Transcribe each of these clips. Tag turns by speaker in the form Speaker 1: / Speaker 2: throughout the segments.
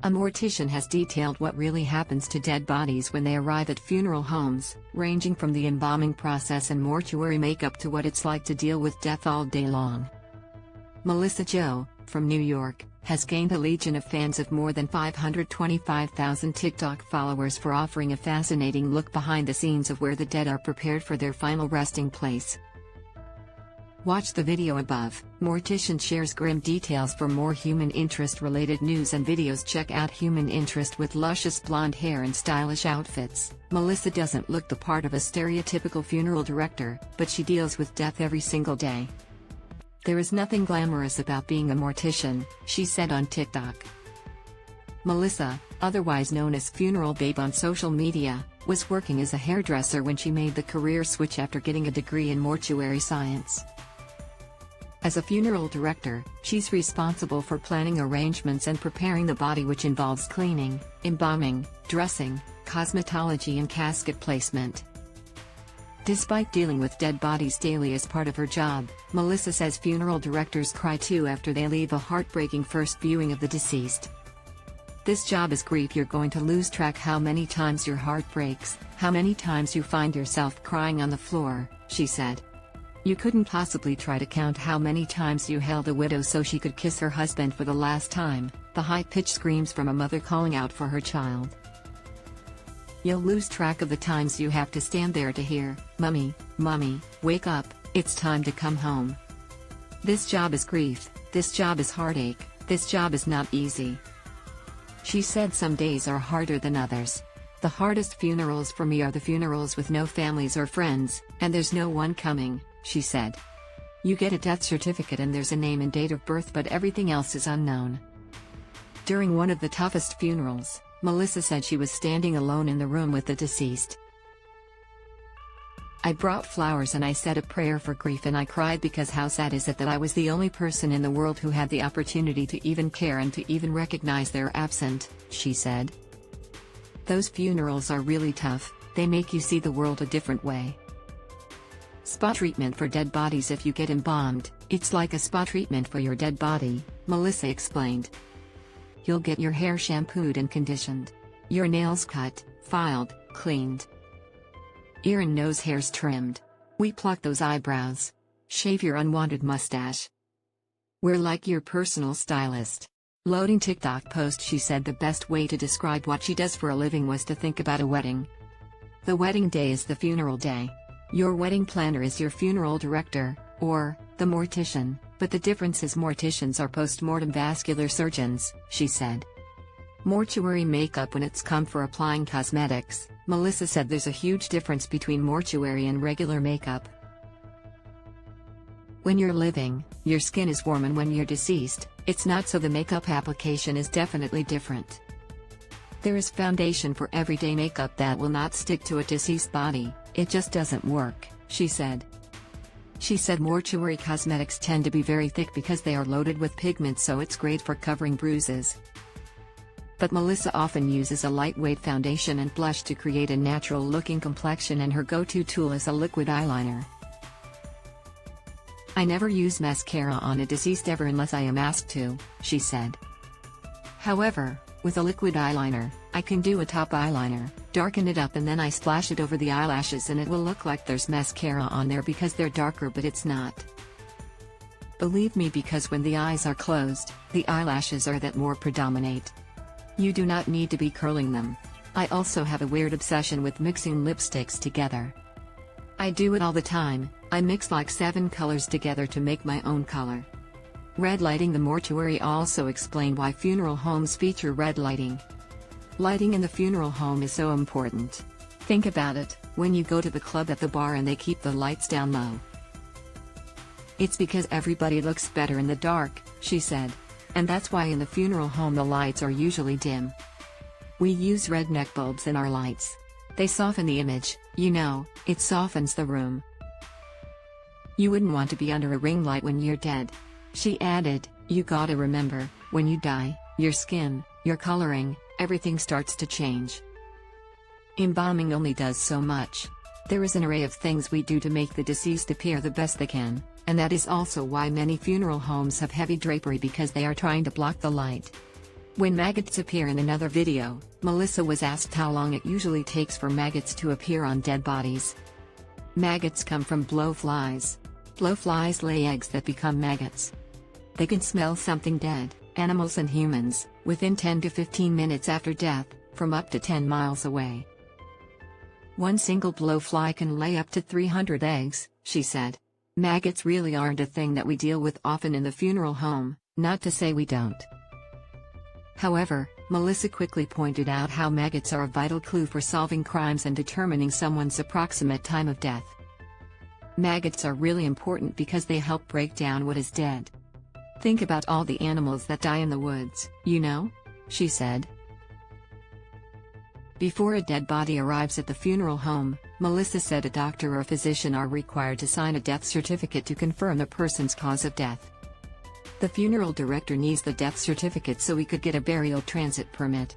Speaker 1: A mortician has detailed what really happens to dead bodies when they arrive at funeral homes, ranging from the embalming process and mortuary makeup to what it's like to deal with death all day long. Melissa Jo, from New York, has gained a legion of fans of more than 525,000 TikTok followers for offering a fascinating look behind the scenes of where the dead are prepared for their final resting place. Watch the video above. Mortician shares grim details. For more human interest related news and videos, check out Human Interest with luscious blonde hair and stylish outfits. Melissa doesn't look the part of a stereotypical funeral director, but she deals with death every single day. "There is nothing glamorous about being a mortician," she said on TikTok. Melissa, otherwise known as Funeral Babe on social media, was working as a hairdresser when she made the career switch after getting a degree in mortuary science. As a funeral director, she's responsible for planning arrangements and preparing the body, which involves cleaning, embalming, dressing, cosmetology and casket placement. Despite dealing with dead bodies daily as part of her job, Melissa says funeral directors cry too after they leave a heartbreaking first viewing of the deceased. "This job is grief. You're going to lose track how many times your heart breaks, how many times you find yourself crying on the floor," she said. "You couldn't possibly try to count how many times you held a widow so she could kiss her husband for the last time," the high-pitched screams from a mother calling out for her child. "You'll lose track of the times you have to stand there to hear, 'Mommy, Mommy, wake up, it's time to come home.' This job is grief, this job is heartache, this job is not easy." She said some days are harder than others. "The hardest funerals for me are the funerals with no families or friends, and there's no one coming," she said. "You get a death certificate and there's a name and date of birth, but everything else is unknown." During one of the toughest funerals, Melissa said she was standing alone in the room with the deceased. "I brought flowers and I said a prayer for grief, and I cried because how sad is it that I was the only person in the world who had the opportunity to even care and to even recognize they're absent," she said. "Those funerals are really tough, they make you see the world a different way. Spa treatment for dead bodies. If you get embalmed, it's like a spa treatment for your dead body," Melissa explained. "You'll get your hair shampooed and conditioned, your nails cut, filed, cleaned, ear and nose hairs trimmed. We pluck those eyebrows, shave your unwanted mustache. We're like your personal stylist." Loading TikTok post. She said the best way to describe what she does for a living was to think about a wedding. The wedding day is the funeral day. Your wedding planner is your funeral director, or the mortician, but the difference is morticians are post-mortem vascular surgeons, she said. Mortuary makeup. When it's come for applying cosmetics, Melissa said there's a huge difference between mortuary and regular makeup. "When you're living, your skin is warm, and when you're deceased, it's not, so the makeup application is definitely different. There is foundation for everyday makeup that will not stick to a deceased body, it just doesn't work," she said. She said mortuary cosmetics tend to be very thick because they are loaded with pigment, so it's great for covering bruises. But Melissa often uses a lightweight foundation and blush to create a natural-looking complexion, and her go-to tool is a liquid eyeliner. "I never use mascara on a deceased ever unless I am asked to," she said. "However, with a liquid eyeliner, I can do a top eyeliner, darken it up, and then I splash it over the eyelashes, and it will look like there's mascara on there because they're darker, but it's not. Believe me, because when the eyes are closed, the eyelashes are that more predominate. You do not need to be curling them. I also have a weird obsession with mixing lipsticks together. I do it all the time. I mix like 7 colors together to make my own color." Red lighting. The mortuary also explained why funeral homes feature red lighting. "Lighting in the funeral home is so important. Think about it, when you go to the club at the bar and they keep the lights down low. It's because everybody looks better in the dark," she said. "And that's why in the funeral home the lights are usually dim. We use red neck bulbs in our lights. They soften the image, you know, it softens the room. You wouldn't want to be under a ring light when you're dead." She added, "You gotta remember, when you die, your skin, your coloring, everything starts to change. Embalming only does so much. There is an array of things we do to make the deceased appear the best they can, and that is also why many funeral homes have heavy drapery, because they are trying to block the light." When maggots appear in another video, Melissa was asked how long it usually takes for maggots to appear on dead bodies. Maggots come from blowflies. Blowflies lay eggs that become maggots. They can smell something dead, animals and humans, within 10 to 15 minutes after death, from up to 10 miles away. One single blowfly can lay up to 300 eggs, she said. Maggots really aren't a thing that we deal with often in the funeral home, not to say we don't. However, Melissa quickly pointed out how maggots are a vital clue for solving crimes and determining someone's approximate time of death. Maggots are really important because they help break down what is dead. Think about all the animals that die in the woods, you know? She said. Before a dead body arrives at the funeral home, Melissa said a doctor or physician are required to sign a death certificate to confirm the person's cause of death. The funeral director needs the death certificate so we could get a burial transit permit.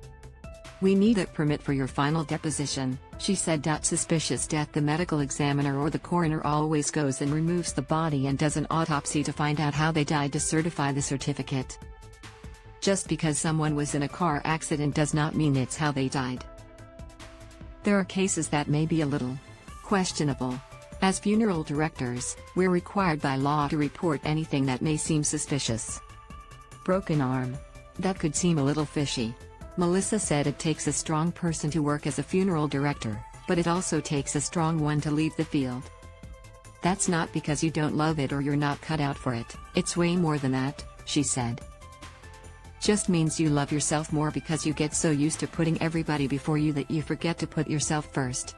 Speaker 1: We need that permit for your final deposition, she said. Suspicious death. The medical examiner or the coroner always goes and removes the body and does an autopsy to find out how they died to certify the certificate. Just because someone was in a car accident does not mean it's how they died. There are cases that may be a little questionable. As funeral directors, we're required by law to report anything that may seem suspicious. Broken arm. That could seem a little fishy. Melissa said it takes a strong person to work as a funeral director, but it also takes a strong one to leave the field. That's not because you don't love it or you're not cut out for it, it's way more than that, she said. Just means you love yourself more because you get so used to putting everybody before you that you forget to put yourself first.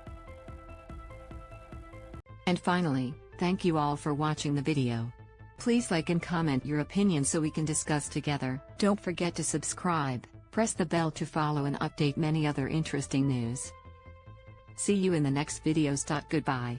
Speaker 1: And finally, thank you all for watching the video. Please like and comment your opinion so we can discuss together. Don't forget to subscribe, press the bell to follow and update many other interesting news. See you in the next videos. Goodbye.